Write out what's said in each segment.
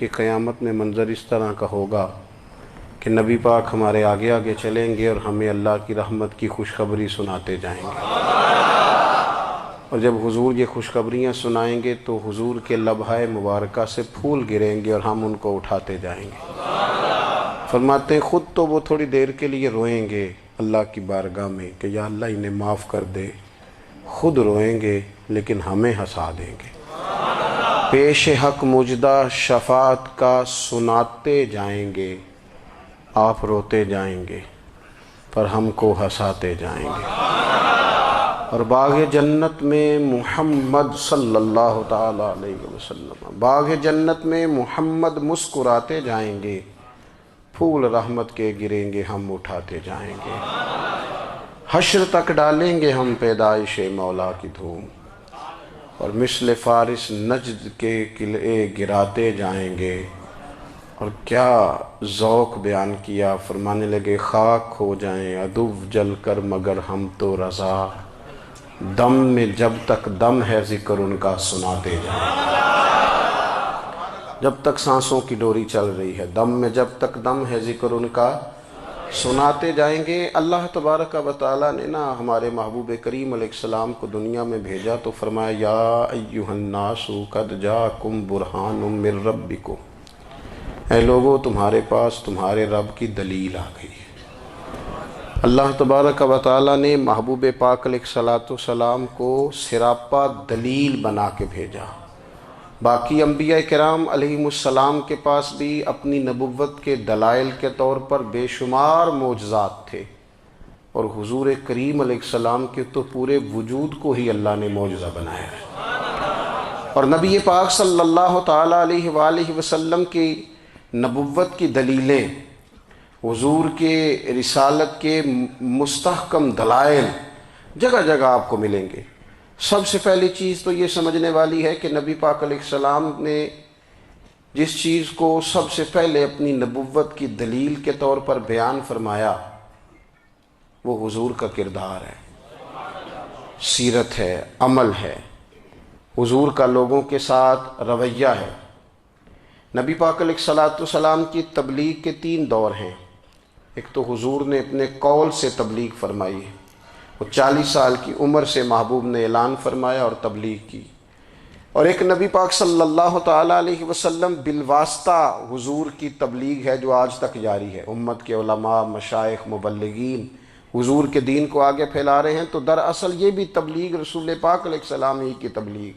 کہ قیامت میں منظر اس طرح کا ہوگا کہ نبی پاک ہمارے آگے آگے چلیں گے اور ہمیں اللہ کی رحمت کی خوشخبری سناتے جائیں گے، اور جب حضور یہ خوشخبریاں سنائیں گے تو حضور کے لبہائے مبارکہ سے پھول گریں گے اور ہم ان کو اٹھاتے جائیں گے۔ فرماتے ہیں خود تو وہ تھوڑی دیر کے لیے روئیں گے اللہ کی بارگاہ میں کہ یا اللہ انہیں معاف کر دے، خود روئیں گے لیکن ہمیں ہنسا دیں گے۔ پیش حق مجدہ شفاعت کا سناتے جائیں گے، آپ روتے جائیں گے پر ہم کو ہنساتے جائیں گے۔ اور باغ جنت میں محمد صلی اللہ تعالی علیہ وسلم، باغ جنت میں محمد مسکراتے جائیں گے، پھول رحمت کے گریں گے ہم اٹھاتے جائیں گے۔ حشر تک ڈالیں گے ہم پیدائش مولا کی دھوم، اور مثل فارس نجد کے قلعے گراتے جائیں گے۔ اور کیا ذوق بیان کیا، فرمانے لگے خاک ہو جائیں عدو جل کر مگر ہم تو رضا، دم میں جب تک دم ہے ذکر ان کا سناتے جائیں گے۔ جب تک سانسوں کی ڈوری چل رہی ہے، دم میں جب تک دم ہے ذکر ان کا سناتے جائیں گے۔ اللہ تبارک و تعالیٰ نے نا ہمارے محبوب کریم علیہ السلام کو دنیا میں بھیجا تو فرمایا یا ایھا الناس قد جاءکم برہان من ربکم، اے لوگو تمہارے پاس تمہارے رب کی دلیل آ گئی ہے۔ اللہ تبارک و تعالیٰ نے محبوب پاک علیہ السلام کو سراپا دلیل بنا کے بھیجا۔ باقی انبیاء کرام علیہم السلام کے پاس بھی اپنی نبوت کے دلائل کے طور پر بے شمار معجزات تھے، اور حضور کریم علیہ السلام کے تو پورے وجود کو ہی اللہ نے معجزہ بنایا ہے۔ اور نبی پاک صلی اللہ تعالیٰ علیہ وآلہ وسلم کی نبوت کی دلیلیں، حضور کے رسالت کے مستحکم دلائل جگہ جگہ آپ کو ملیں گے۔ سب سے پہلی چیز تو یہ سمجھنے والی ہے کہ نبی پاک علیہ السلام نے جس چیز کو سب سے پہلے اپنی نبوت کی دلیل کے طور پر بیان فرمایا وہ حضور کا کردار ہے، سیرت ہے، عمل ہے، حضور کا لوگوں کے ساتھ رویہ ہے۔ نبی پاک علیہ السلام کی تبلیغ کے 3 دور ہیں۔ ایک تو حضور نے اپنے قول سے تبلیغ فرمائی ہے، وہ 40 سال کی عمر سے محبوب نے اعلان فرمایا اور تبلیغ کی۔ اور ایک نبی پاک صلی اللہ تعالیٰ علیہ وسلم بالواسطہ حضور کی تبلیغ ہے جو آج تک جاری ہے۔ امت کے علماء، مشائخ، مبلغین حضور کے دین کو آگے پھیلا رہے ہیں، تو دراصل یہ بھی تبلیغ رسول پاک علیہ السلام ہی کی تبلیغ۔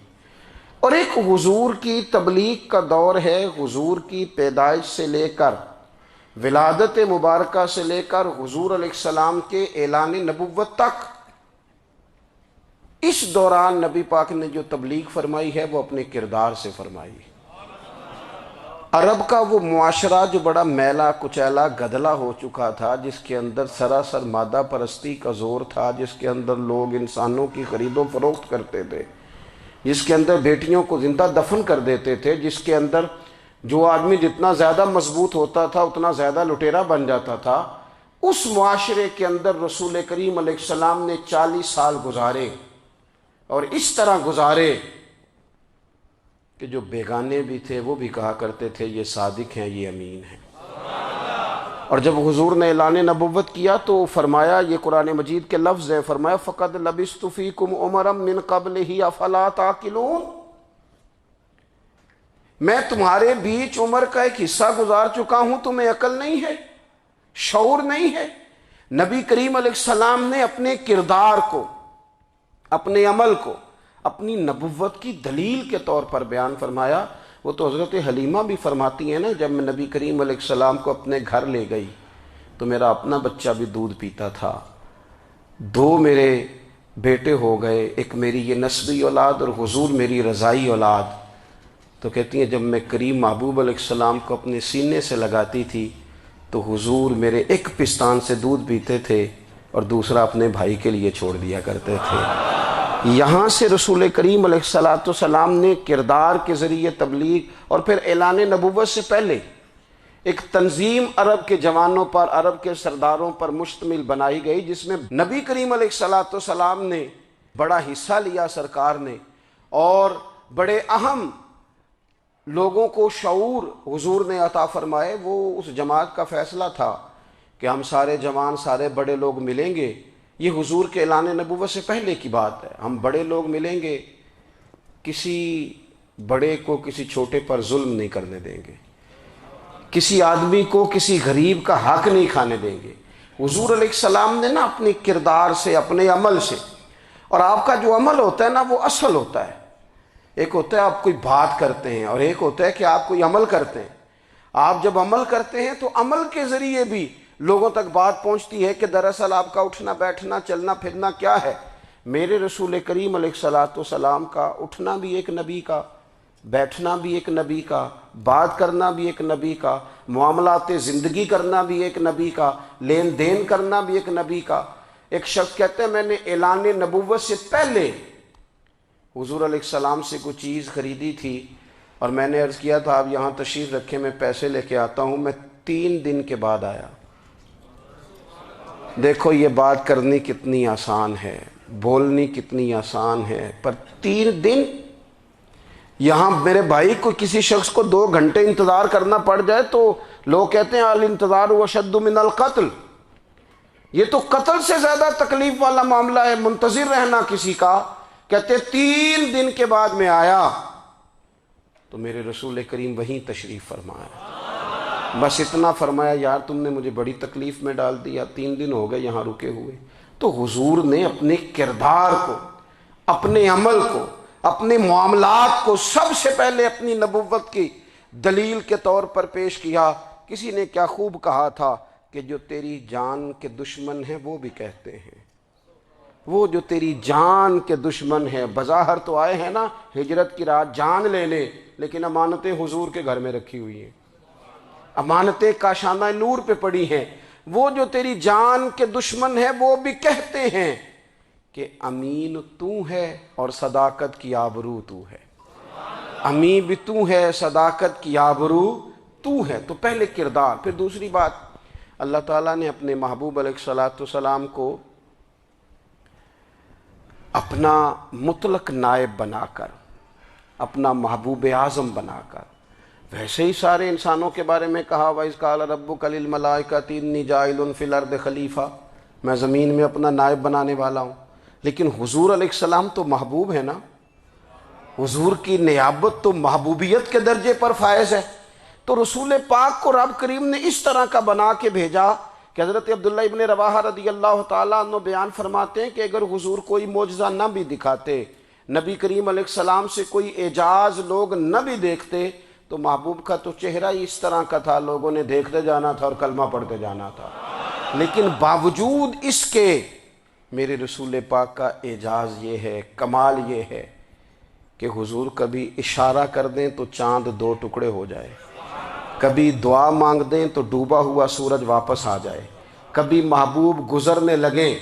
اور ایک حضور کی تبلیغ کا دور ہے، حضور کی پیدائش سے لے کر ولادت مبارکہ سے لے کر حضور علیہ السلام کے اعلان نبوت تک۔ اس دوران نبی پاک نے جو تبلیغ فرمائی ہے وہ اپنے کردار سے فرمائی ہے۔ عرب کا وہ معاشرہ جو بڑا میلا کچیلا گدلا ہو چکا تھا، جس کے اندر سراسر مادہ پرستی کا زور تھا، جس کے اندر لوگ انسانوں کی خرید و فروخت کرتے تھے، جس کے اندر بیٹیوں کو زندہ دفن کر دیتے تھے، جس کے اندر جو آدمی جتنا زیادہ مضبوط ہوتا تھا اتنا زیادہ لٹیرا بن جاتا تھا، اس معاشرے کے اندر رسول کریم علیہ السلام نے 40 سال گزارے، اور اس طرح گزارے کہ جو بیگانے بھی تھے وہ بھی کہا کرتے تھے یہ صادق ہیں، یہ امین ہیں۔ اور جب حضور نے اعلان نبوت کیا تو فرمایا، یہ قرآن مجید کے لفظ ہیں، فرمایا فَقَدْ لَبِثْتُ فِيكُمْ عُمَرًا مِّن قَبْلِهِ أَفَلَا تَعْقِلُونَ، میں تمہارے بیچ عمر کا ایک حصہ گزار چکا ہوں، تمہیں عقل نہیں ہے، شعور نہیں ہے۔ نبی کریم علیہ السلام نے اپنے کردار کو، اپنے عمل کو اپنی نبوت کی دلیل کے طور پر بیان فرمایا۔ وہ تو حضرت حلیمہ بھی فرماتی ہیں نا، جب میں نبی کریم علیہ السلام کو اپنے گھر لے گئی تو میرا اپنا بچہ بھی دودھ پیتا تھا، 2 میرے بیٹے ہو گئے، ایک میری یہ نسبی اولاد اور حضور میری رضائی اولاد۔ تو کہتی ہیں جب میں کریم محبوب علیہ السلام کو اپنے سینے سے لگاتی تھی تو حضور میرے ایک پستان سے دودھ پیتے تھے اور دوسرا اپنے بھائی کے لیے چھوڑ دیا کرتے تھے۔ یہاں سے رسول کریم علیہ السلام نے کردار کے ذریعے تبلیغ، اور پھر اعلان نبوت سے پہلے ایک تنظیم عرب کے جوانوں پر، عرب کے سرداروں پر مشتمل بنائی گئی، جس میں نبی کریم علیہ السلام نے بڑا حصہ لیا سرکار نے، اور بڑے اہم لوگوں کو شعور حضور نے عطا فرمائے، وہ اس جماعت کا فیصلہ تھا کہ ہم سارے جوان، سارے بڑے لوگ ملیں گے۔ یہ حضور کے اعلان نبوت سے پہلے کی بات ہے۔ ہم بڑے لوگ ملیں گے، کسی بڑے کو کسی چھوٹے پر ظلم نہیں کرنے دیں گے، کسی آدمی کو کسی غریب کا حق نہیں کھانے دیں گے۔ حضور علیہ السلام نے نا اپنے کردار سے، اپنے عمل سے، اور آپ کا جو عمل ہوتا ہے نا وہ اصل ہوتا ہے۔ ایک ہوتا ہے آپ کوئی بات کرتے ہیں، اور ایک ہوتا ہے کہ آپ کوئی عمل کرتے ہیں۔ آپ جب عمل کرتے ہیں تو عمل کے ذریعے بھی لوگوں تک بات پہنچتی ہے کہ دراصل آپ کا اٹھنا بیٹھنا چلنا پھرنا کیا ہے۔ میرے رسول کریم علیہ الصلوۃ والسلام کا اٹھنا بھی ایک نبی کا، بیٹھنا بھی ایک نبی کا، بات کرنا بھی ایک نبی کا، معاملات زندگی کرنا بھی ایک نبی کا، لین دین کرنا بھی ایک نبی کا۔ ایک شخص کہتے ہیں میں نے اعلان نبوت سے پہلے حضور علیہ السلام سے کوئی چیز خریدی تھی، اور میں نے عرض کیا تھا آپ یہاں تشریف رکھیں، میں پیسے لے کے آتا ہوں۔ میں 3 دن کے بعد آیا۔ دیکھو یہ بات کرنی کتنی آسان ہے، بولنی کتنی آسان ہے، پر 3 دن یہاں میرے بھائی کو کسی شخص کو 2 گھنٹے انتظار کرنا پڑ جائے تو لوگ کہتے ہیں الانتظار اشد من القتل۔ یہ تو قتل سے زیادہ تکلیف والا معاملہ ہے منتظر رہنا کسی کا۔ کہتے 3 دن کے بعد میں آیا تو میرے رسول کریم وہیں تشریف فرمایا۔ بس اتنا فرمایا یار تم نے مجھے بڑی تکلیف میں ڈال دیا، 3 دن ہو گئے یہاں رکے ہوئے۔ تو حضور نے اپنے کردار کو، اپنے عمل کو، اپنے معاملات کو سب سے پہلے اپنی نبوت کی دلیل کے طور پر پیش کیا۔ کسی نے کیا خوب کہا تھا کہ جو تیری جان کے دشمن ہیں وہ بھی کہتے ہیں، وہ جو تیری جان کے دشمن ہیں، بظاہر تو آئے ہیں نا ہجرت کی رات جان لینے، لیکن امانتیں حضور کے گھر میں رکھی ہوئی ہیں، امانتیں کاشانہ نور پہ پڑی ہیں۔ وہ جو تیری جان کے دشمن ہیں وہ بھی کہتے ہیں کہ امین تو ہے اور صداقت کی آبرو تو ہے، امین بھی تو ہے، صداقت کی آبرو تو ہے۔ تو پہلے کردار۔ پھر دوسری بات، اللہ تعالیٰ نے اپنے محبوب علیہ الصلوۃ والسلام کو اپنا مطلق نائب بنا کر، اپنا محبوب اعظم بنا کر، ویسے ہی سارے انسانوں کے بارے میں کہا وَإِذْ قَالَ رَبُّكَ لِلْمَلَائِكَةِ إِنِّي جَاعِلٌ فِي الْأَرْضِ خلیفہ، میں زمین میں اپنا نائب بنانے والا ہوں۔ لیکن حضور علیہ السلام تو محبوب ہے نا، حضور کی نیابت تو محبوبیت کے درجے پر فائز ہے۔ تو رسول پاک کو رب کریم نے اس طرح کا بنا کے بھیجا کہ حضرت عبداللہ ابن رواحہ رضی اللہ تعالیٰ عنہ بیان فرماتے ہیں کہ اگر حضور کوئی معجزہ نہ بھی دکھاتے، نبی کریم علیہ السلام سے کوئی اعجاز لوگ نہ بھی دیکھتے، تو محبوب کا تو چہرہ ہی اس طرح کا تھا، لوگوں نے دیکھتے جانا تھا اور کلمہ پڑھتے جانا تھا۔ لیکن باوجود اس کے میرے رسول پاک کا اعجاز یہ ہے، کمال یہ ہے کہ حضور کبھی اشارہ کر دیں تو چاند 2 ٹکڑے ہو جائے، کبھی دعا مانگ دیں تو ڈوبا ہوا سورج واپس آ جائے، کبھی محبوب گزرنے لگیں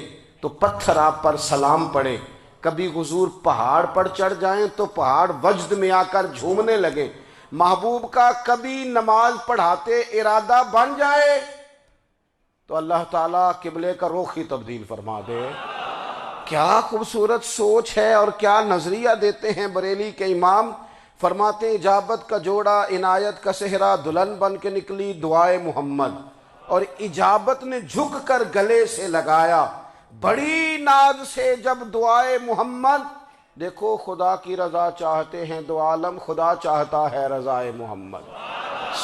تو پتھر آپ پر سلام پڑے، کبھی حضور پہاڑ پر چڑھ جائیں تو پہاڑ وجد میں آ کر جھومنے لگیں، محبوب کا کبھی نماز پڑھاتے ارادہ بن جائے تو اللہ تعالیٰ قبلے کا رخ ہی تبدیل فرما دے۔ کیا خوبصورت سوچ ہے اور کیا نظریہ دیتے ہیں بریلی کے امام۔ فرماتے ہیں اجابت کا جوڑا عنایت کا صحرا، دلہن بن کے نکلی دعائے محمد، اور اجابت نے جھک کر گلے سے لگایا بڑی ناز سے جب دعائے محمد۔ دیکھو خدا کی رضا چاہتے ہیں دو عالم، خدا چاہتا ہے رضائے محمد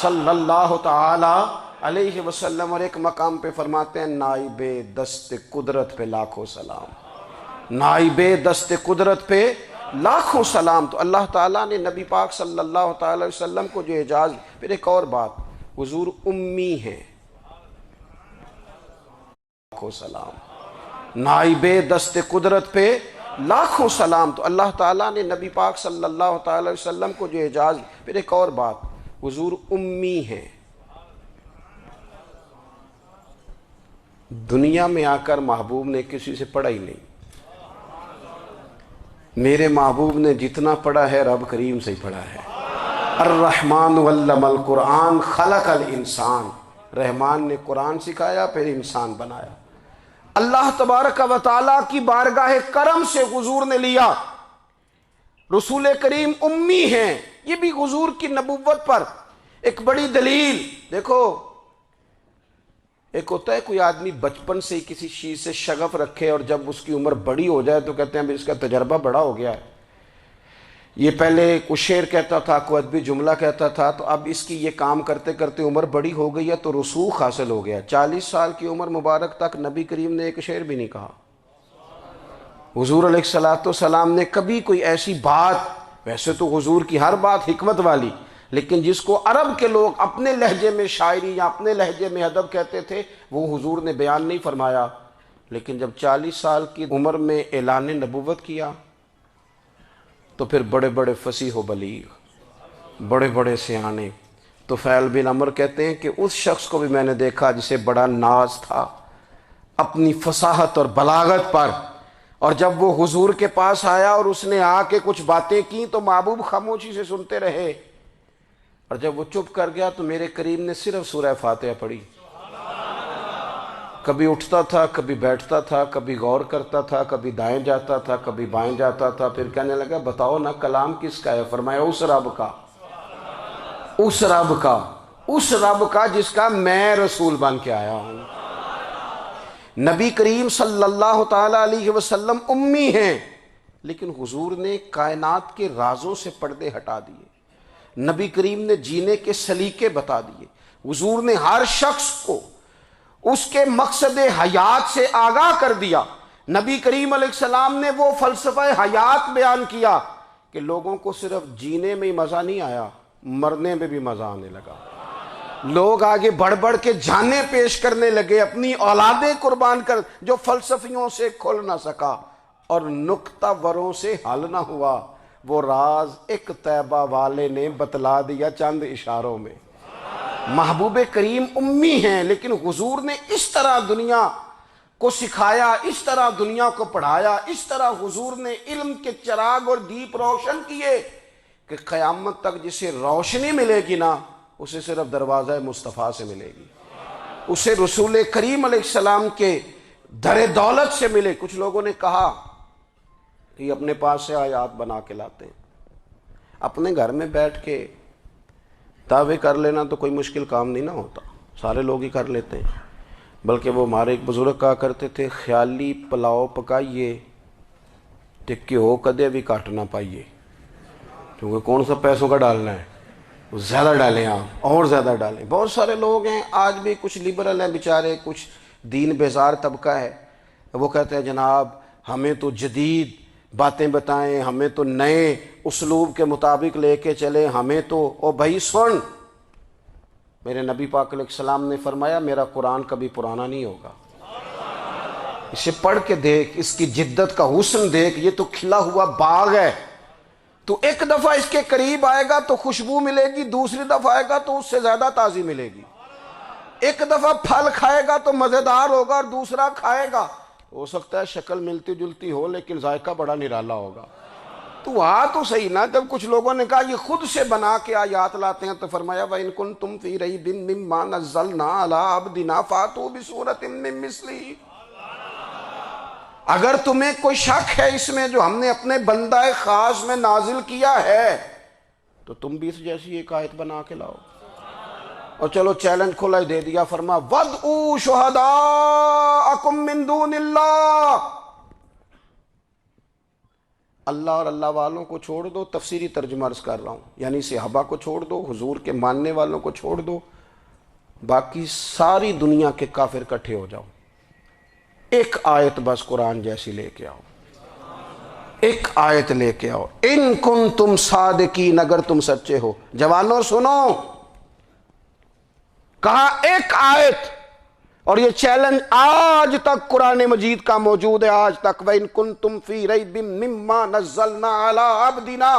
صلی اللہ تعالی علیہ وسلم۔ اور ایک مقام پہ فرماتے ہیں نائب دست قدرت پہ لاکھوں سلام، نائب دست قدرت پہ لاکھوں سلام۔ تو اللہ تعالیٰ نے نبی پاک صلی اللہ تعالی علیہ وسلم کو جو اعجاز۔ پھر ایک اور بات، حضور امی ہیں، لاکھوں سلام، نائب دست قدرت پہ لاکھوں سلام۔ تو اللہ تعالیٰ نے نبی پاک صلی اللہ تعالی علیہ وسلم کو جو اعجاز۔ پھر ایک اور بات، حضور امی ہیں، دنیا میں آ کر محبوب نے کسی سے پڑھا ہی نہیں۔ میرے محبوب نے جتنا پڑھا ہے رب کریم سے ہی پڑھا ہے۔ الرحمن علم القرآن خلق الانسان، رحمان نے قرآن سکھایا پھر انسان بنایا۔ اللہ تبارک و تعالیٰ کی بارگاہ کرم سے حضور نے لیا رسول کریم امی ہیں، یہ بھی حضور کی نبوت پر ایک بڑی دلیل۔ دیکھو ایک ہوتا ہے کوئی آدمی بچپن سے ہی کسی چیز سے شغف رکھے اور جب اس کی عمر بڑی ہو جائے تو کہتے ہیں اس کا تجربہ بڑا ہو گیا ہے، یہ پہلے کوئی شعر کہتا تھا، کوئی ادبی جملہ کہتا تھا، تو اب اس کی یہ کام کرتے کرتے عمر بڑی ہو گئی ہے تو رسوخ حاصل ہو گیا۔ 40 سال کی عمر مبارک تک نبی کریم نے ایک شعر بھی نہیں کہا۔ حضور علیہ السلام نے کبھی کوئی ایسی بات، ویسے تو حضور کی ہر بات حکمت والی، لیکن جس کو عرب کے لوگ اپنے لہجے میں شاعری یا اپنے لہجے میں ادب کہتے تھے، وہ حضور نے بیان نہیں فرمایا۔ لیکن جب 40 سال کی عمر میں اعلان نبوت کیا تو پھر بڑے بڑے فصیح و بلیغ، بڑے بڑے سیانے طفیل بن عمر کہتے ہیں کہ اس شخص کو بھی میں نے دیکھا جسے بڑا ناز تھا اپنی فصاحت اور بلاغت پر، اور جب وہ حضور کے پاس آیا اور اس نے آ کے کچھ باتیں کی تو محبوب خاموشی سے سنتے رہے، اور جب وہ چپ کر گیا تو میرے کریم نے صرف سورہ فاتحہ پڑھی۔ کبھی اٹھتا تھا، کبھی بیٹھتا تھا، کبھی غور کرتا تھا، کبھی دائیں جاتا تھا، کبھی بائیں جاتا تھا، پھر کہنے لگا بتاؤ نا کلام کس کا ہے؟ فرمایا اس رب کا، اس رب کا، اس رب کا جس کا میں رسول بن کے آیا ہوں۔ نبی کریم صلی اللہ تعالی علیہ وسلم امی ہیں، لیکن حضور نے کائنات کے رازوں سے پردے ہٹا دیے، نبی کریم نے جینے کے سلیقے بتا دیے، حضور نے ہر شخص کو اس کے مقصد حیات سے آگاہ کر دیا۔ نبی کریم علیہ السلام نے وہ فلسفہ حیات بیان کیا کہ لوگوں کو صرف جینے میں ہی مزہ نہیں آیا، مرنے میں بھی مزہ آنے لگا۔ لوگ آگے بڑھ بڑھ کے جانیں پیش کرنے لگے، اپنی اولادیں قربان کر، جو فلسفیوں سے کھل نہ سکا اور نکتہ وروں سے حل نہ ہوا، وہ راز ایک طیبہ والے نے بتلا دیا چند اشاروں میں۔ محبوب کریم امی ہیں، لیکن حضور نے اس طرح دنیا کو سکھایا، اس طرح دنیا کو پڑھایا، اس طرح حضور نے علم کے چراغ اور دیپ روشن کیے کہ قیامت تک جسے روشنی ملے گی نا، اسے صرف دروازہ مصطفیٰ سے ملے گی، اسے رسول کریم علیہ السلام کے در دولت سے ملے۔ کچھ لوگوں نے کہا کہ یہ اپنے پاس سے آیات بنا کے لاتے ہیں، اپنے گھر میں بیٹھ کے دعوے کر لینا تو کوئی مشکل کام نہیں نہ ہوتا، سارے لوگ ہی کر لیتے ہیں۔ بلکہ وہ ہمارے ایک بزرگ کہا کرتے تھے، خیالی پلاؤ پکائیے تے گھیو کدے بھی کاٹ نہ پائیے، کیونکہ کون سا پیسوں کا ڈالنا ہے، زیادہ ڈالیں آپ، اور زیادہ ڈالیں۔ بہت سارے لوگ ہیں آج بھی، کچھ لبرل ہیں بیچارے، کچھ دین بیزار طبقہ ہے، وہ کہتے ہیں جناب ہمیں تو جدید باتیں بتائیں، ہمیں تو نئے اسلوب کے مطابق لے کے چلیں، ہمیں تو او بھائی سن، میرے نبی پاک علیہ السلام نے فرمایا میرا قرآن کبھی پرانا نہیں ہوگا، اسے پڑھ کے دیکھ، اس کی جدت کا حسن دیکھ، یہ تو کھلا ہوا باغ ہے، تو ایک دفعہ اس کے قریب آئے گا تو خوشبو ملے گی، دوسری دفعہ آئے گا تو اس سے زیادہ تازی ملے گی، ایک دفعہ پھل کھائے گا تو مزیدار ہوگا اور دوسرا کھائے گا ہو سکتا ہے شکل ملتی جلتی ہو لیکن ذائقہ بڑا نرالا ہوگا۔ تو تو صحیح نا، جب کچھ لوگوں نے کہا یہ خود سے بنا کے آیات لاتے ہیں تو فرمایا وَإِن كُنتُمْ فِي رَيْبٍ مِّمَّا نَزَّلْنَا عَلَىٰ عَبْدِنَا فَأْتُوا بِسُورَةٍ مِّن مِّثْلِهِ، اگر تمہیں کوئی شک ہے اس میں جو ہم نے اپنے بندہ خاص میں نازل کیا ہے تو تم بھی اس جیسی ایک آیت بنا کے لاؤ۔ اور چلو چیلنج کھلا ہی دے دیا، فرما وَادْعُوا شُهَدَاءَكُم مِّن دُونِ اللَّهِ، اللہ اور اللہ والوں کو چھوڑ دو، تفسیری ترجمہ عرض کر رہا ہوں، یعنی صحابہ کو چھوڑ دو، حضور کے ماننے والوں کو چھوڑ دو، باقی ساری دنیا کے کافر اکٹھے ہو جاؤ، ایک آیت بس قرآن جیسی لے کے آؤ، ایک آیت لے کے آؤ، ان کنتم صادقین، اگر تم سچے ہو۔ جوانوں سنو، کہا ایک آیت، اور یہ چیلنج آج تک قرآن مجید کا موجود ہے، آج تک وَإِن كُنتُمْ فِي رَيْبٍ مِّمَّا نَزَّلْنَا عَلَىٰ عَبْدِنَا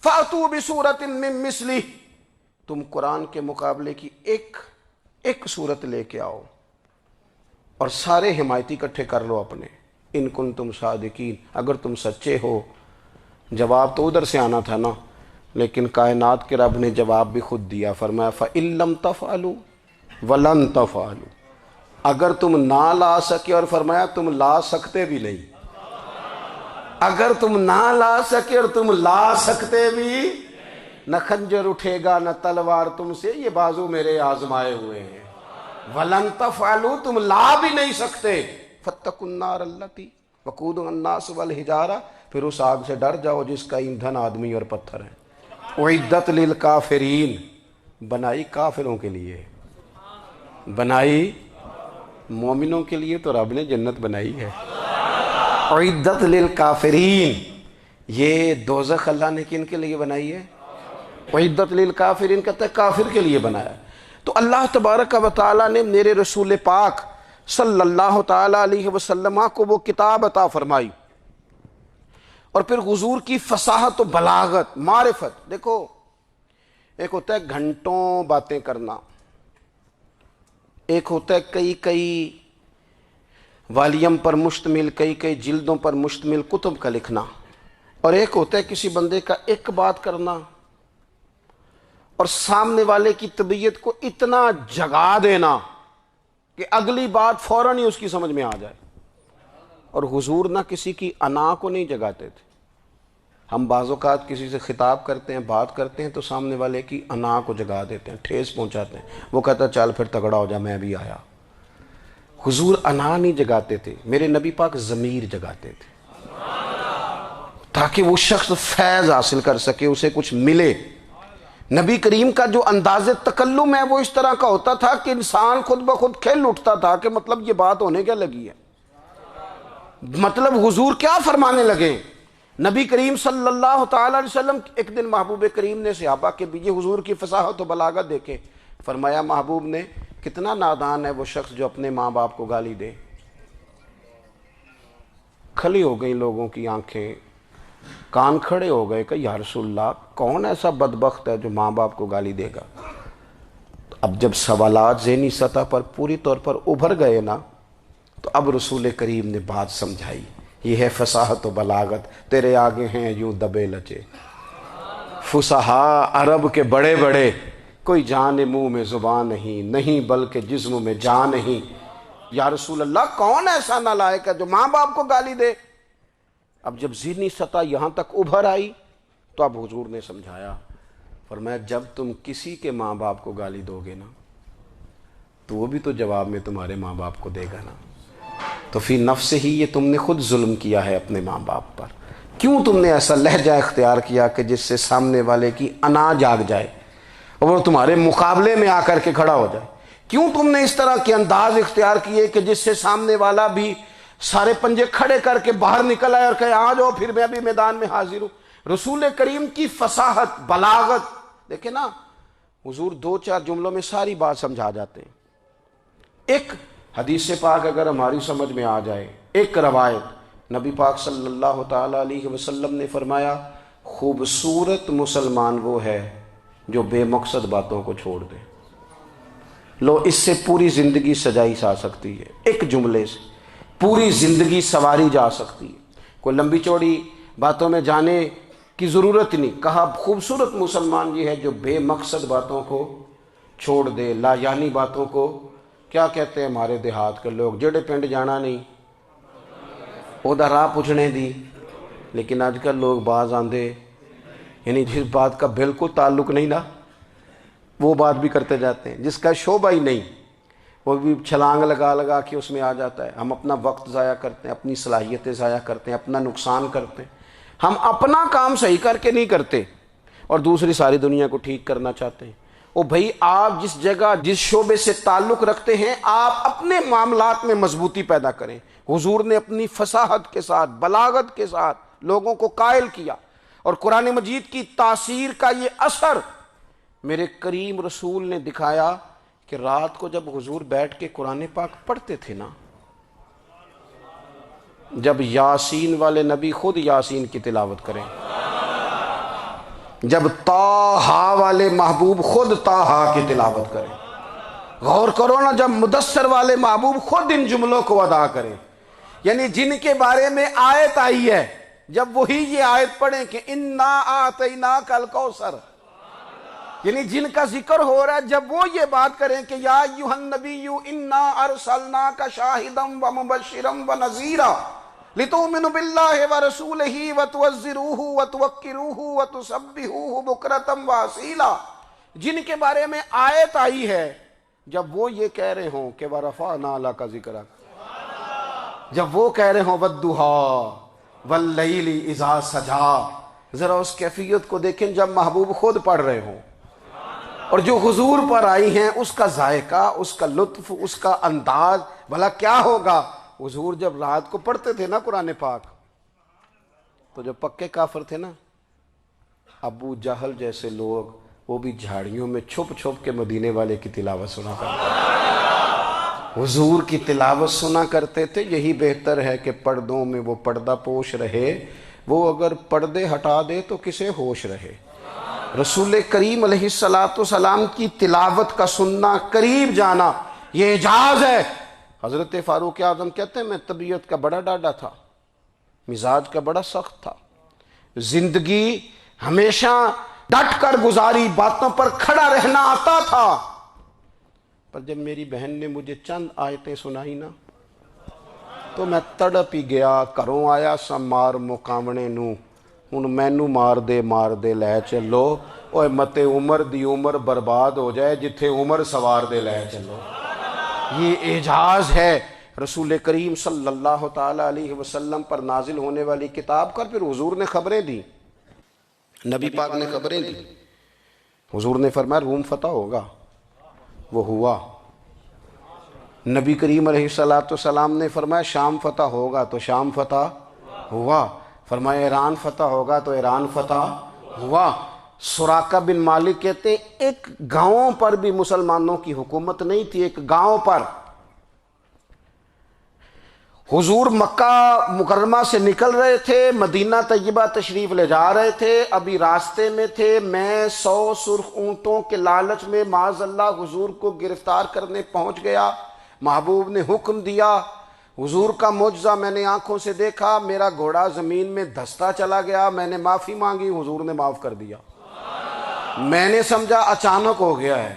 فَأْتُوا بِسُورَةٍ مِّن مِّثْلِهِ، تم قرآن کے مقابلے کی ایک صورت لے کے آؤ اور سارے حمایتی اکٹھے کر لو اپنے، ان کنتم صادقین، اگر تم سچے ہو۔ جواب تو ادھر سے آنا تھا نا، لیکن کائنات کے رب نے جواب بھی خود دیا، فرمایا فَإِن لَّمْ تَفْعَلُوا وَلَن تَفْعَلُوا، اگر تم نہ لا سکے، اور فرمایا تم لا سکتے بھی نہیں، اگر تم نہ لا سکے اور تم لا سکتے بھی، نہ خنجر اٹھے گا نہ تلوار تم سے، یہ بازو میرے آزمائے ہوئے ہیں۔ وَلَن تَفْعَلُوا، تم لا بھی نہیں سکتے، فَاتَّقُوا النَّارَ الَّتِي وَقُودُهَا النَّاسُ وَالْحِجَارَةُ، پھر اس آگ سے ڈر جاؤ جس کا ایندھن آدمی اور پتھر ہے۔ اُعِدَّتْ لِلْكَافِرِينَ، بنائی کافروں کے لیے، بنائی مومنوں کے لیے تو رب نے جنت بنائی ہے۔ اُعِدَّتْ لِلْكَافِرِينَ، یہ دوزخ اللہ نے کن کے لیے بنائی ہے؟ اُعِدَّتْ لِلْكَافِرِينَ، کہتا ہے کافر کے لیے بنایا۔ تو اللہ تبارک و تعالیٰ نے میرے رسول پاک صلی اللہ تعالیٰ علیہ وسلم کو وہ کتاب عطا فرمائی، اور پھر حضور کی فصاحت و بلاغت، معرفت۔ دیکھو ایک ہوتا ہے گھنٹوں باتیں کرنا، ایک ہوتا ہے کئی کئی والیم پر مشتمل، کئی کئی جلدوں پر مشتمل کتب کا لکھنا، اور ایک ہوتا ہے کسی بندے کا ایک بات کرنا اور سامنے والے کی طبیعت کو اتنا جگا دینا کہ اگلی بات فوراً ہی اس کی سمجھ میں آ جائے۔ اور حضور نہ کسی کی انا کو نہیں جگاتے تھے۔ ہم بعض اوقات کسی سے خطاب کرتے ہیں، بات کرتے ہیں تو سامنے والے کی انا کو جگا دیتے ہیں، ٹھیس پہنچاتے ہیں، وہ کہتا ہے چل پھر تگڑا ہو جا، میں بھی آیا۔ حضور انا نہیں جگاتے تھے، میرے نبی پاک ضمیر جگاتے تھے تاکہ وہ شخص فیض حاصل کر سکے، اسے کچھ ملے۔ نبی کریم کا جو انداز تکلم ہے وہ اس طرح کا ہوتا تھا کہ انسان خود بخود کھل اٹھتا تھا کہ مطلب یہ بات ہونے کیا لگی ہے، مطلب حضور کیا فرمانے لگے۔ نبی کریم صلی اللہ تعالی علیہ وسلم، ایک دن محبوب کریم نے صحابہ کے بیچ حضور کی فصاحت و بلاغت دیکھے، فرمایا محبوب نے کتنا نادان ہے وہ شخص جو اپنے ماں باپ کو گالی دے۔ کھلی ہو گئی لوگوں کی آنکھیں، کان کھڑے ہو گئے کہ یا رسول اللہ کون ایسا بدبخت ہے جو ماں باپ کو گالی دے گا۔ اب جب سوالات ذہنی سطح پر پوری طور پر ابھر گئے نا، تو اب رسول کریم نے بات سمجھائی۔ یہ ہے فصاحت و بلاغت، تیرے آگے ہیں یوں دبے لچے فصحاء عرب کے بڑے بڑے، کوئی جان منہ میں زبان نہیں بلکہ جسم میں جان نہیں۔ یا رسول اللہ کون ایسا نالائق ہے جو ماں باپ کو گالی دے؟ اب جب ذہنی سطح یہاں تک ابھر آئی تو اب حضور نے سمجھایا، فرمایا جب تم کسی کے ماں باپ کو گالی دو گے نا تو وہ بھی تو جواب میں تمہارے ماں باپ کو دے گا نا، تو فی نفس ہی یہ تم نے خود ظلم کیا ہے اپنے ماں باپ پر۔ کیوں تم نے ایسا لہجہ اختیار کیا کہ جس سے سامنے والے کی انا جاگ جائے اور وہ تمہارے مقابلے میں آ کر کے کھڑا ہو جائے؟ کیوں تم نے اس طرح کے انداز اختیار کیے کہ جس سے سامنے والا بھی سارے پنجے کھڑے کر کے باہر نکل آئے اور کہے آ جاؤ پھر میں بھی میدان میں حاضر ہوں؟ رسول کریم کی فصاحت بلاغت دیکھیں نا، حضور دو چار جملوں میں ساری بات سمجھا جاتے ہیں۔ ایک حدیث پاک اگر ہماری سمجھ میں آ جائے، ایک روایت نبی پاک صلی اللہ تعالی علیہ وسلم نے فرمایا خوبصورت مسلمان وہ ہے جو بے مقصد باتوں کو چھوڑ دے۔ لو اس سے پوری زندگی سجائی جا سکتی ہے، ایک جملے سے پوری زندگی سواری جا سکتی ہے، کوئی لمبی چوڑی باتوں میں جانے کی ضرورت نہیں۔ کہا خوبصورت مسلمان یہ ہے جو بے مقصد باتوں کو چھوڑ دے، لا یعنی باتوں کو، کیا کہتے ہیں ہمارے دیہات کے لوگ، جڑے پنڈ جانا نہیں اودا راہ پوچھنے دی۔ لیکن آج کل لوگ باز آندے، یعنی جس بات کا بالکل تعلق نہیں نا وہ بات بھی کرتے جاتے ہیں، جس کا شعبہ ہی نہیں وہ بھی چھلانگ لگا لگا کے اس میں آ جاتا ہے۔ ہم اپنا وقت ضائع کرتے ہیں، اپنی صلاحیتیں ضائع کرتے ہیں، اپنا نقصان کرتے ہیں۔ ہم اپنا کام صحیح کر کے نہیں کرتے اور دوسری ساری دنیا کو ٹھیک کرنا چاہتے ہیں۔ او بھائی آپ جس جگہ جس شعبے سے تعلق رکھتے ہیں آپ اپنے معاملات میں مضبوطی پیدا کریں۔ حضور نے اپنی فصاحت کے ساتھ بلاغت کے ساتھ لوگوں کو قائل کیا، اور قرآن مجید کی تاثیر کا یہ اثر میرے کریم رسول نے دکھایا کہ رات کو جب حضور بیٹھ کے قرآن پاک پڑھتے تھے نا، جب یاسین والے نبی خود یاسین کی تلاوت کریں، جب طٰہٰ والے محبوب خود طٰہٰ کی تلاوت کریں، غور کرو نا جب مدثر والے محبوب خود ان جملوں کو ادا کریں، یعنی جن کے بارے میں آیت آئی ہے جب وہی یہ آیت پڑھیں کہ انا اعطیناک الکوثر، یعنی جن کا ذکر ہو رہا ہے جب وہ یہ بات کریں کہ یا ایھا النبی انا ارسلناک شاہدا ومبشرا ونذیرا، لِتُؤْمِنُوا بِاللَّهِ وَرَسُولِهِ وَتُعَزِّرُوهُ وَتُوَقِّرُوهُ وَتُسَبِّحُوهُ بُكْرَةً وَأَصِيلًا، جن کے بارے میں آیت آئی ہے جب وہ یہ کہہ رہے ہوں کہ وَرَفَعْنَا لَكَ ذِكْرَكَ، جب وہ کہہ رہے ہوں وَالضُّحَىٰ وَاللَّيْلِ إِذَا سَجَىٰ، ذرا اس کیفیت کو دیکھیں جب محبوب خود پڑھ رہے ہوں، اور جو حضور پر آئی ہیں اس کا ذائقہ، اس کا لطف، اس کا انداز بھلا کیا ہوگا۔ حضور جب رات کو پڑھتے تھے نا قرآن پاک، تو جو پکے کافر تھے نا، ابو جہل جیسے لوگ، وہ بھی جھاڑیوں میں چھپ چھپ کے مدینے والے کی تلاوت سنا کرتے تھے، حضور کی تلاوت سنا کرتے تھے۔ یہی بہتر ہے کہ پردوں میں وہ پردہ پوش رہے، وہ اگر پردے ہٹا دے تو کسے ہوش رہے۔ رسول کریم علیہ السلام کی تلاوت کا سننا، قریب جانا، یہ اعجاز ہے۔ حضرت فاروق اعظم کہتے ہیں میں طبیعت کا بڑا ڈاڈا تھا، مزاج کا بڑا سخت تھا، زندگی ہمیشہ ڈٹ کر گزاری، باتوں پر کھڑا رہنا آتا تھا، پر جب میری بہن نے مجھے چند آیتیں سنائی نا تو میں تڑپ ہی گیا۔ گھروں آیا سا مار مقامنے نو، ہن مینو مار دے لے چلو، اوے متے عمر دی عمر برباد ہو جائے جتھے عمر سوار دے لے چلو۔ یہ اعجاز ہے رسول کریم صلی اللہ تعالی علیہ وسلم پر نازل ہونے والی کتاب کا۔ پھر حضور نے خبریں دی، نبی پاک نے خبریں دی۔ حضور نے فرمایا روم فتح ہوگا، وہ ہوا۔ نبی کریم علیہ السلام نے فرمایا شام فتح ہوگا، تو شام فتح ہوا۔ فرمایا ایران فتح ہوگا، تو ایران فتح ہوا۔ سراقہ بن مالک کہتے ہیں ایک گاؤں پر بھی مسلمانوں کی حکومت نہیں تھی، ایک گاؤں پر۔ حضور مکہ مکرمہ سے نکل رہے تھے، مدینہ طیبہ تشریف لے جا رہے تھے، ابھی راستے میں تھے، میں 100 سرخ اونٹوں کے لالچ میں معاذ اللہ حضور کو گرفتار کرنے پہنچ گیا۔ محبوب نے حکم دیا، حضور کا معجزہ میں نے آنکھوں سے دیکھا، میرا گھوڑا زمین میں دھستا چلا گیا، میں نے معافی مانگی، حضور نے معاف کر دیا۔ میں نے سمجھا اچانک ہو گیا ہے۔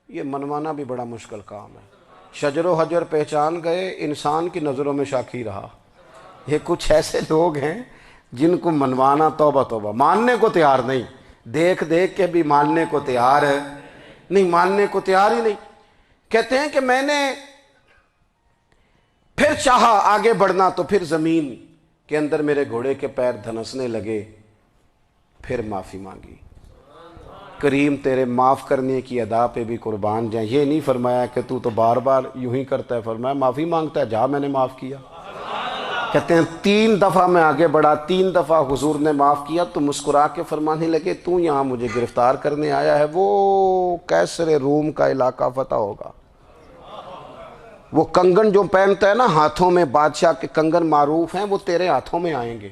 یہ منوانا بھی بڑا مشکل کام ہے۔ شجر و حجر پہچان گئے، انسان کی نظروں میں شاکی رہا۔ یہ کچھ ایسے لوگ ہیں جن کو منوانا توبہ توبہ، ماننے کو تیار نہیں، دیکھ دیکھ کے بھی ماننے کو تیار ہے نہیں، ماننے کو تیار ہی نہیں۔ کہتے ہیں کہ میں نے پھر چاہا آگے بڑھنا، تو پھر زمین کے اندر میرے گھوڑے کے پیر دھنسنے لگے، پھر معافی مانگی۔ کریم تیرے معاف کرنے کی ادا پہ بھی قربان جائیں۔ یہ نہیں فرمایا کہ تو بار بار یوں ہی کرتا ہے، فرمایا معافی مانگتا ہے، جا میں نے معاف کیا۔ کہتے ہیں 3 دفعہ میں آگے بڑھا، 3 دفعہ حضور نے معاف کیا، تو مسکرا کے فرمانے لگے تو یہاں مجھے گرفتار کرنے آیا ہے، وہ کیسر روم کا علاقہ فتح ہوگا۔ وہ کنگن جو پہنتا ہے نا ہاتھوں میں، بادشاہ کے کنگن معروف ہیں، وہ تیرے ہاتھوں میں آئیں گے۔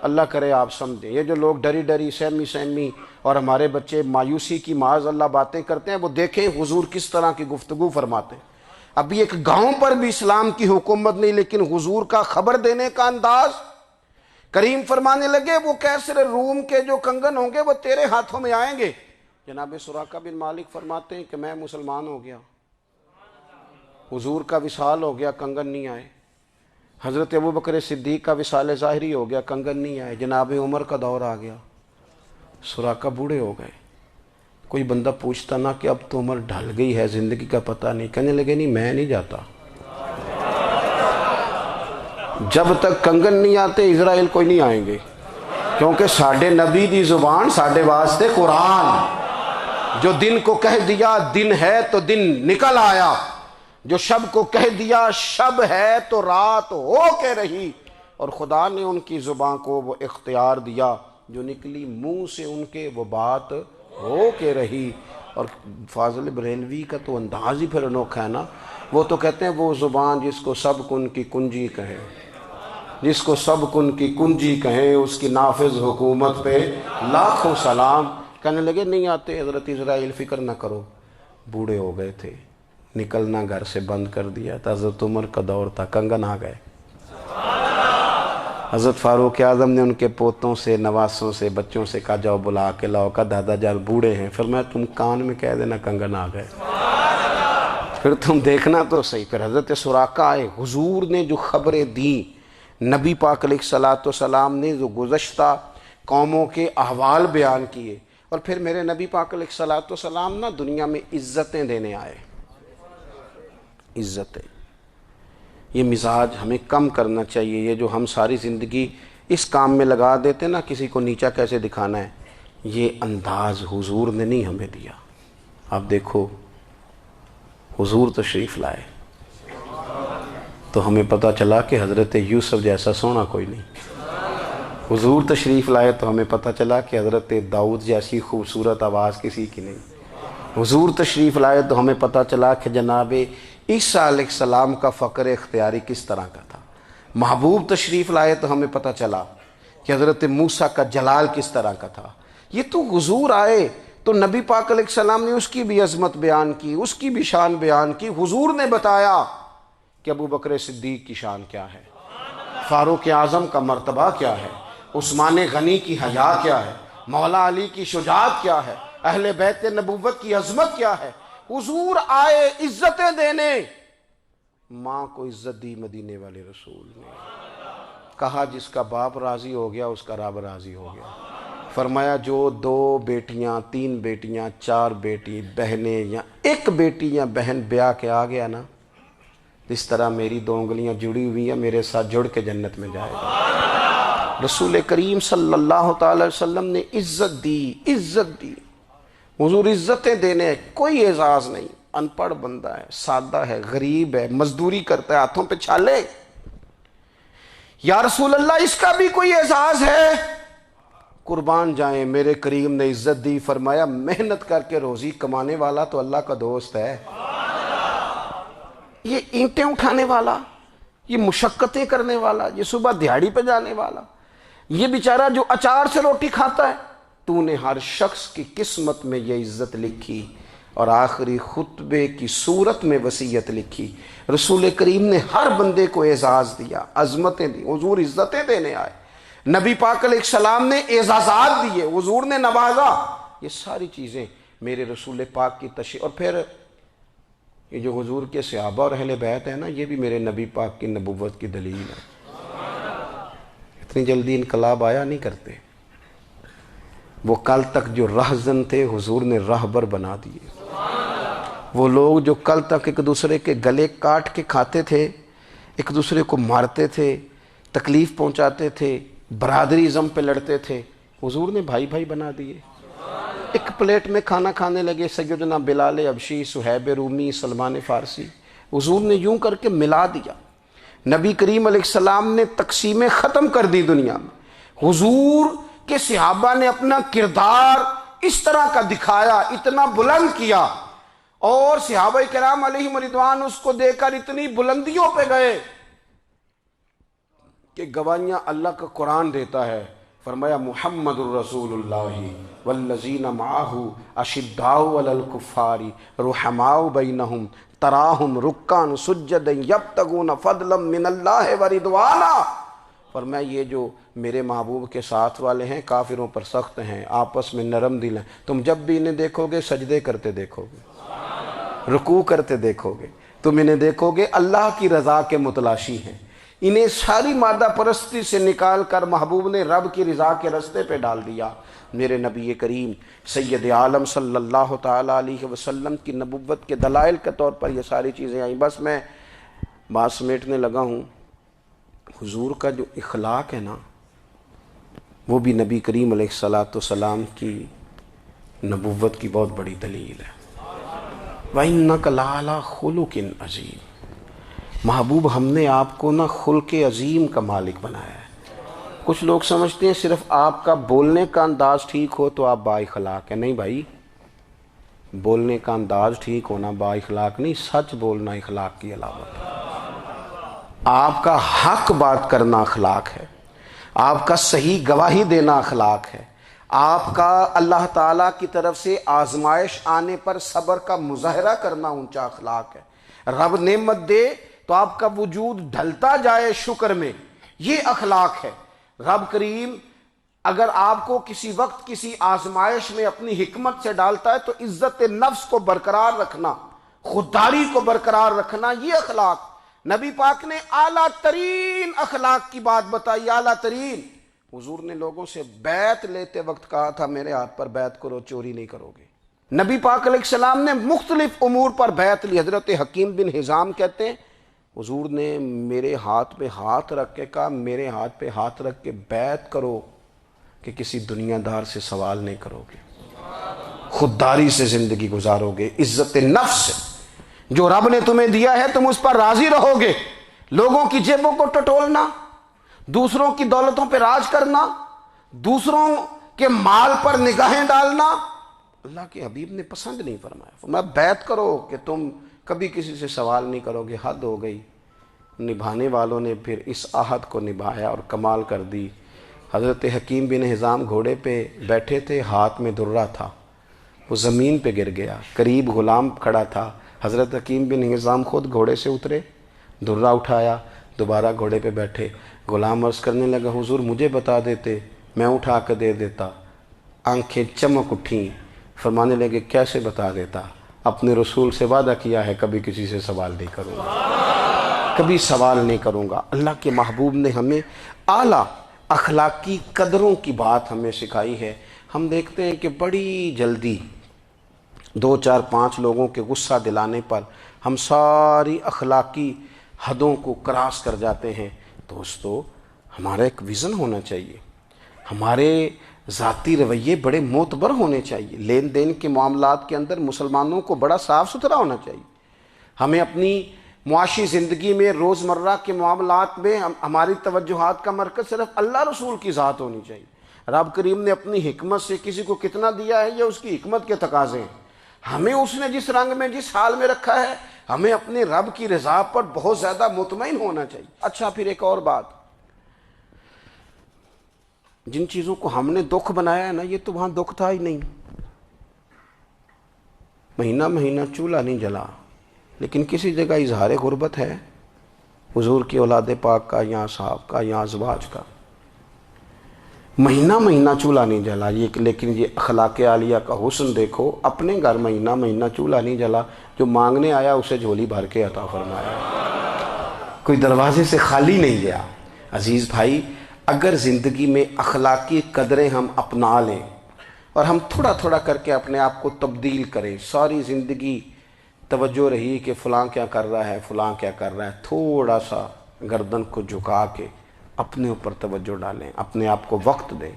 اللہ کرے آپ سمجھیں۔ یہ جو لوگ ڈری ڈری سہمی اور ہمارے بچے مایوسی کی معاذ اللہ باتیں کرتے ہیں، وہ دیکھیں حضور کس طرح کی گفتگو فرماتے ہیں۔ ابھی ایک گاؤں پر بھی اسلام کی حکومت نہیں، لیکن حضور کا خبر دینے کا انداز۔ کریم فرمانے لگے وہ کیسر روم کے جو کنگن ہوں گے وہ تیرے ہاتھوں میں آئیں گے۔ جناب سراقہ بن مالک فرماتے ہیں کہ میں مسلمان ہو گیا، حضور کا وصال ہو گیا، کنگن نہیں آئے۔ حضرت ابوبکر صدیق کا وصال ظاہری ہو گیا، کنگن نہیں آئے۔ جناب عمر کا دور آ گیا، سراقہ بوڑھے ہو گئے۔ کوئی بندہ پوچھتا نا کہ اب تو عمر ڈھل گئی ہے، زندگی کا پتہ نہیں، کہنے لگے نہیں میں نہیں جاتا، جب تک کنگن نہیں آتے اسرائیل کوئی نہیں آئیں گے، کیونکہ ساڈے نبی دی زبان ساڈے واسطے قرآن۔ جو دن کو کہہ دیا دن ہے تو دن نکل آیا، جو شب کو کہہ دیا شب ہے تو رات ہو کے رہی، اور خدا نے ان کی زبان کو وہ اختیار دیا، جو نکلی منہ سے ان کے وہ بات ہو کے رہی۔ اور فاضل بریلوی کا تو انداز ہی پھر انوکھا ہے نا، وہ تو کہتے ہیں وہ زبان جس کو سب کن کی کنجی کہیں، جس کو سب کن کی کنجی کہیں، اس کی نافذ حکومت پہ لاکھوں سلام۔ کہنے لگے نہیں آتے حضرت اسرائیل، فکر نہ کرو، بوڑھے ہو گئے تھے، نکلنا گھر سے بند کر دیا تھا، حضرت عمر کا دور تھا، کنگن آ گئے۔ حضرت فاروق اعظم نے ان کے پوتوں سے، نواسوں سے، بچوں سے کہا جاؤ بلا کے لاؤ، کا دادا جان بوڑھے ہیں، فرمایا تم کان میں کہہ دینا کنگن آ گئے، پھر تم دیکھنا تو صحیح۔ پھر حضرت سراقہ آئے، حضور نے جو خبریں دیں نبی پاک علیہ الصلوۃ والسلام نے جو گزشتہ قوموں کے احوال بیان کیے، اور پھر میرے نبی پاک علیہ الصلوۃ والسلام نا دنیا میں عزتیں دینے آئے، عزتیں۔ یہ مزاج ہمیں کم کرنا چاہیے، یہ جو ہم ساری زندگی اس کام میں لگا دیتے نا کسی کو نیچا کیسے دکھانا ہے، یہ انداز حضور نے نہیں ہمیں دیا۔ آپ دیکھو حضور تشریف لائے تو ہمیں پتہ چلا کہ حضرت یوسف جیسا سونا کوئی نہیں، حضور تشریف لائے تو ہمیں پتہ چلا کہ حضرت داؤد جیسی خوبصورت آواز کسی کی نہیں، حضور تشریف لائے تو ہمیں پتہ چلا کہ جناب عیسیٰ علیہ السلام کا فقر اختیاری کس طرح کا تھا، محبوب تشریف لائے تو ہمیں پتہ چلا کہ حضرت موسیٰ کا جلال کس طرح کا تھا۔ یہ تو حضور آئے تو نبی پاک علیہ السلام نے اس کی بھی عظمت بیان کی، اس کی بھی شان بیان کی۔ حضور نے بتایا کہ ابو بکر صدیق کی شان کیا ہے، فاروق اعظم کا مرتبہ کیا ہے، عثمان غنی کی حیا کیا ہے، مولا علی کی شجاعت کیا ہے، اہل بیت نبوت کی عظمت کیا ہے۔ حضور آئے عزتیں دینے، ماں کو عزت دی مدینے والے رسول نے، کہا جس کا باپ راضی ہو گیا اس کا رب راضی ہو گیا۔ فرمایا جو 2 بیٹیاں 3 بیٹیاں 4 بیٹی بہنیں یا ایک بیٹی یا بہن بیاہ کے آ گیا نا، اس طرح میری 2 انگلیاں جڑی ہوئی ہیں، میرے ساتھ جڑ کے جنت میں جائے گا۔ رسول کریم صلی اللہ تعالی وسلم نے عزت دی، عزت دی۔ حضور عزتیں دینے، کوئی اعزاز نہیں، ان پڑھ بندہ ہے، سادہ ہے، غریب ہے، مزدوری کرتا ہے، ہاتھوں پہ چھالے، یا رسول اللہ اس کا بھی کوئی اعزاز ہے؟ قربان جائیں، میرے کریم نے عزت دی، فرمایا محنت کر کے روزی کمانے والا تو اللہ کا دوست ہے، یہ اینٹیں اٹھانے والا، یہ مشقتیں کرنے والا، یہ صبح دیہڑی پہ جانے والا، یہ بیچارہ جو اچار سے روٹی کھاتا ہے، تو نے ہر شخص کی قسمت میں یہ عزت لکھی اور آخری خطبے کی صورت میں وصیت لکھی۔ رسول کریم نے ہر بندے کو اعزاز دیا، عظمتیں دی، حضور عزتیں دینے آئے۔ نبی پاک علیہ السلام نے اعزازات دیے، حضور نے نوازا۔ یہ ساری چیزیں میرے رسول پاک کی تشریف، اور پھر یہ جو حضور کے صحابہ اور اہل بیت ہیں نا، یہ بھی میرے نبی پاک کی نبوت کی دلیل ہے۔ اتنی جلدی انقلاب آیا نہیں کرتے، وہ کل تک جو رہزن تھے حضور نے راہبر بنا دیے۔ وہ لوگ جو کل تک ایک دوسرے کے گلے کاٹ کے کھاتے تھے، ایک دوسرے کو مارتے تھے، تکلیف پہنچاتے تھے، برادری ازم پہ لڑتے تھے، حضور نے بھائی بھائی بنا دیے۔ ایک پلیٹ میں کھانا کھانے لگے، سیدنا بلال حبشی، صہیب رومی، سلمان فارسی، حضور نے یوں کر کے ملا دیا۔ نبی کریم علیہ السلام نے تقسیمیں ختم کر دی دنیا میں۔ حضور کے صحابہ نے اپنا کردار اس طرح کا دکھایا، اتنا بلند کیا، اور صحابہ کرام علیہم رضوان اس کو دے کر اتنی بلندیوں پہ گئے کہ گواہیاں اللہ کا قرآن دیتا ہے۔ فرمایا محمد الرسول اللہ والذین معہ اشداء علی الکفار رحماء بینہم تراہم رکعا سجدا یبتغون فضلا من اللہ ورضوانا۔ فرمایا یہ جو میرے محبوب کے ساتھ والے ہیں کافروں پر سخت ہیں، آپس میں نرم دل ہیں، تم جب بھی انہیں دیکھو گے سجدے کرتے دیکھو گے، رکوع کرتے دیکھو گے، تم انہیں دیکھو گے اللہ کی رضا کے متلاشی ہیں۔ انہیں ساری مادہ پرستی سے نکال کر محبوب نے رب کی رضا کے رستے پہ ڈال دیا۔ میرے نبی کریم سید عالم صلی اللہ تعالیٰ علیہ وسلم کی نبوت کے دلائل کے طور پر یہ ساری چیزیں آئیں۔ بس میں بات سمیٹنے لگا ہوں۔ حضور کا جو اخلاق ہے نا، وہ بھی نبی کریم علیہ الصلوۃ والسلام کی نبوت کی بہت بڑی دلیل ہے۔ وَإِنَّكَ لَعَلَىٰ خُلُقٍ عَظِيمٍ۔ محبوب ہم نے آپ کو نا خلق عظیم کا مالک بنایا ہے۔ کچھ لوگ سمجھتے ہیں صرف آپ کا بولنے کا انداز ٹھیک ہو تو آپ با اخلاق ہیں۔ نہیں بھائی، بولنے کا انداز ٹھیک ہونا با اخلاق نہیں، سچ بولنا اخلاق کی علامت ہے۔ آپ کا حق بات کرنا اخلاق ہے، آپ کا صحیح گواہی دینا اخلاق ہے، آپ کا اللہ تعالیٰ کی طرف سے آزمائش آنے پر صبر کا مظاہرہ کرنا اونچا اخلاق ہے۔ رب نعمت دے تو آپ کا وجود ڈھلتا جائے شکر میں، یہ اخلاق ہے۔ رب کریم اگر آپ کو کسی وقت کسی آزمائش میں اپنی حکمت سے ڈالتا ہے تو عزت نفس کو برقرار رکھنا، خودداری کو برقرار رکھنا، یہ اخلاق۔ نبی پاک نے اعلیٰ ترین اخلاق کی بات بتائی، اعلیٰ ترین۔ حضور نے لوگوں سے بیعت لیتے وقت کہا تھا میرے ہاتھ پر بیعت کرو، چوری نہیں کرو گے۔ نبی پاک علیہ السلام نے مختلف امور پر بیعت لی۔ حضرت حکیم بن حزام کہتے ہیں حضور نے میرے ہاتھ پہ ہاتھ رکھ کے کہا میرے ہاتھ پہ ہاتھ رکھ کے بیعت کرو کہ کسی دنیا دار سے سوال نہیں کرو گے، خودداری سے زندگی گزارو گے، عزت نفس جو رب نے تمہیں دیا ہے تم اس پر راضی رہو گے۔ لوگوں کی جیبوں کو ٹٹولنا، دوسروں کی دولتوں پہ راج کرنا، دوسروں کے مال پر نگاہیں ڈالنا اللہ کے حبیب نے پسند نہیں فرمایا۔ فرمایا بیعت کرو کہ تم کبھی کسی سے سوال نہیں کرو گے۔ حد ہو گئی۔ نبھانے والوں نے پھر اس عہد کو نبھایا اور کمال کر دی۔ حضرت حکیم بن حزام گھوڑے پہ بیٹھے تھے، ہاتھ میں درہ تھا، وہ زمین پہ گر گیا، قریب غلام کھڑا تھا، حضرت حکیم بن حزام خود گھوڑے سے اترے، درہ اٹھایا، دوبارہ گھوڑے پہ بیٹھے۔ غلام عرض کرنے لگا حضور مجھے بتا دیتے میں اٹھا کر دے دیتا۔ آنکھیں چمک اٹھیں، فرمانے لگے کیسے بتا دیتا؟ اپنے رسول سے وعدہ کیا ہے کبھی کسی سے سوال نہیں کروں گا، کبھی سوال نہیں کروں گا۔ اللہ کے محبوب نے ہمیں اعلیٰ اخلاقی قدروں کی بات ہمیں سکھائی ہے۔ ہم دیکھتے ہیں کہ بڑی جلدی 2 4 5 لوگوں کے غصہ دلانے پر ہم ساری اخلاقی حدوں کو کراس کر جاتے ہیں۔ دوستو ہمارا ایک ویژن ہونا چاہیے، ہمارے ذاتی رویے بڑے معتبر ہونے چاہیے، لین دین کے معاملات کے اندر مسلمانوں کو بڑا صاف ستھرا ہونا چاہیے۔ ہمیں اپنی معاشی زندگی میں روزمرہ کے معاملات میں ہماری توجہات کا مرکز صرف اللہ رسول کی ذات ہونی چاہیے۔ رب کریم نے اپنی حکمت سے کسی کو کتنا دیا ہے یہ اس کی حکمت کے تقاضے ہیں۔ ہمیں اس نے جس رنگ میں جس حال میں رکھا ہے ہمیں اپنے رب کی رضا پر بہت زیادہ مطمئن ہونا چاہیے۔ اچھا پھر ایک اور بات، جن چیزوں کو ہم نے دکھ بنایا ہے نا یہ تو وہاں دکھ تھا ہی نہیں۔ مہینہ مہینہ چولہا نہیں جلا، لیکن کسی جگہ اظہار غربت ہے حضور کی اولاد پاک کا یا صحاب کا یا ازواج کا۔ مہینہ مہینہ چولہا نہیں جلا، لیکن یہ اخلاق عالیہ کا حسن دیکھو، اپنے گھر مہینہ مہینہ چولہا نہیں جلا، جو مانگنے آیا اسے جھولی بھر کے عطا فرمایا، کوئی دروازے سے خالی نہیں گیا۔ عزیز بھائی اگر زندگی میں اخلاقی قدریں ہم اپنا لیں اور ہم تھوڑا تھوڑا کر کے اپنے آپ کو تبدیل کریں، ساری زندگی توجہ رہی کہ فلاں کیا کر رہا ہے فلاں کیا کر رہا ہے، تھوڑا سا گردن کو جھکا کے اپنے اوپر توجہ ڈالیں، اپنے آپ کو وقت دیں،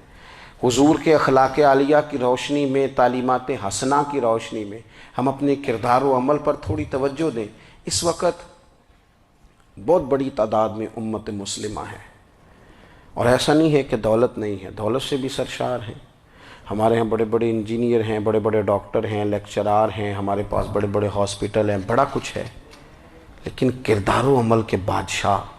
حضور کے اخلاق عالیہ کی روشنی میں، تعلیمات حسنہ کی روشنی میں ہم اپنے کردار و عمل پر تھوڑی توجہ دیں۔ اس وقت بہت بڑی تعداد میں امت مسلمہ ہے، اور ایسا نہیں ہے کہ دولت نہیں ہے، دولت سے بھی سرشار ہیں۔ ہمارے ہاں بڑے بڑے انجینئر ہیں، بڑے بڑے ڈاکٹر ہیں، لیکچرار ہیں، ہمارے پاس بڑے بڑے ہاسپٹل ہیں، بڑا کچھ ہے، لیکن کردار و عمل کے بادشاہ،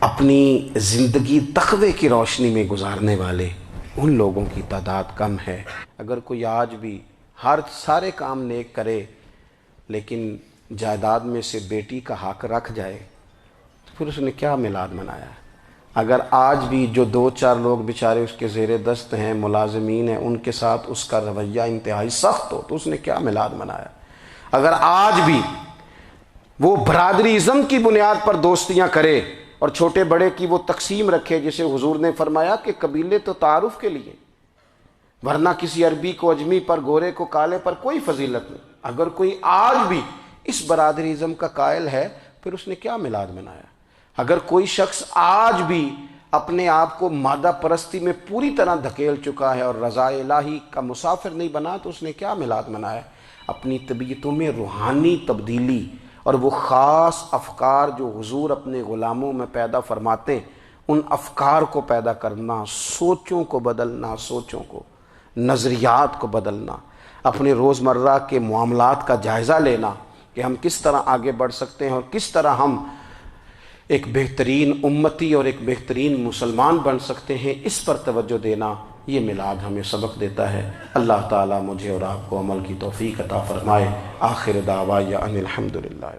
اپنی زندگی تقوی کی روشنی میں گزارنے والے ان لوگوں کی تعداد کم ہے۔ اگر کوئی آج بھی سارے کام نیک کرے لیکن جائیداد میں سے بیٹی کا حق رکھ جائے تو پھر اس نے کیا میلاد منایا ہے؟ اگر آج بھی جو 2 4 لوگ بیچارے اس کے زیر دست ہیں، ملازمین ہیں، ان کے ساتھ اس کا رویہ انتہائی سخت ہو تو اس نے کیا میلاد منایا؟ اگر آج بھی وہ برادری ازم کی بنیاد پر دوستیاں کرے اور چھوٹے بڑے کی وہ تقسیم رکھے، جسے حضور نے فرمایا کہ قبیلے تو تعارف کے لیے، ورنہ کسی عربی کو اجمی پر، گورے کو کالے پر کوئی فضیلت نہیں۔ اگر کوئی آج بھی اس برادری ازم کا قائل ہے پھر اس نے کیا میلاد منایا؟ اگر کوئی شخص آج بھی اپنے آپ کو مادہ پرستی میں پوری طرح دھکیل چکا ہے اور رضا الہی کا مسافر نہیں بنا تو اس نے کیا میلاد منایا؟ اپنی طبیعتوں میں روحانی تبدیلی اور وہ خاص افکار جو حضور اپنے غلاموں میں پیدا فرماتے ہیں، ان افکار کو پیدا کرنا، سوچوں کو بدلنا، سوچوں کو، نظریات کو بدلنا، اپنے روزمرہ کے معاملات کا جائزہ لینا کہ ہم کس طرح آگے بڑھ سکتے ہیں اور کس طرح ہم ایک بہترین امتی اور ایک بہترین مسلمان بن سکتے ہیں، اس پر توجہ دینا، یہ میلاد ہمیں سبق دیتا ہے۔ اللہ تعالیٰ مجھے اور آپ کو عمل کی توفیق عطا فرمائے۔ آخر دعوایا ان الحمدللہ۔